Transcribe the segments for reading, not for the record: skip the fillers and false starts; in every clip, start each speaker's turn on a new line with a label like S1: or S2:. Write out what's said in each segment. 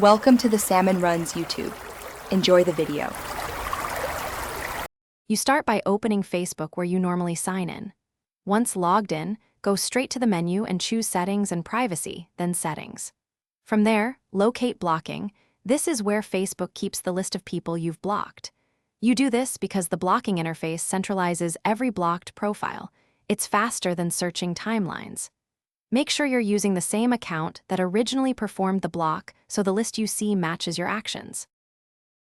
S1: Welcome to the Salmon Runs YouTube. Enjoy the video.
S2: You start by opening Facebook where you normally sign in. Once logged in, go straight to the menu and choose Settings and Privacy, then Settings. From there, locate Blocking. This is where Facebook keeps the list of people you've blocked. You do this because the blocking interface centralizes every blocked profile. It's faster than searching timelines. Make sure you're using the same account that originally performed the block so the list you see matches your actions.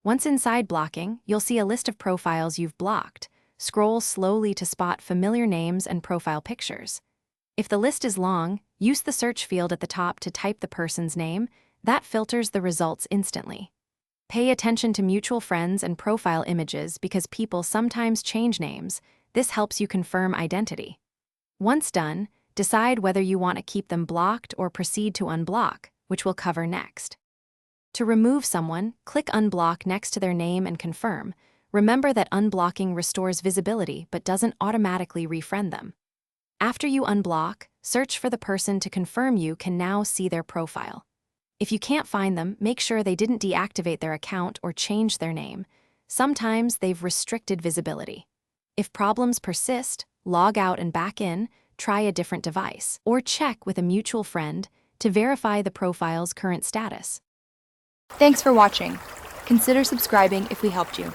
S2: Once inside blocking, you'll see a list of profiles you've blocked. Scroll slowly to spot familiar names and profile pictures. If the list is long, use the search field at the top to type the person's name. That filters the results instantly. Pay attention to mutual friends and profile images because people sometimes change names. This helps you confirm identity. Once done, decide whether you want to keep them blocked or proceed to unblock, which we'll cover next. To remove someone, click Unblock next to their name and confirm. Remember that unblocking restores visibility but doesn't automatically refriend them. After you unblock, search for the person to confirm you can now see their profile. If you can't find them, make sure they didn't deactivate their account or change their name. Sometimes they've restricted visibility. If problems persist, log out and back in, try a different device, or check with a mutual friend to verify the profile's current status.
S1: Thanks for watching. Consider subscribing if we helped you.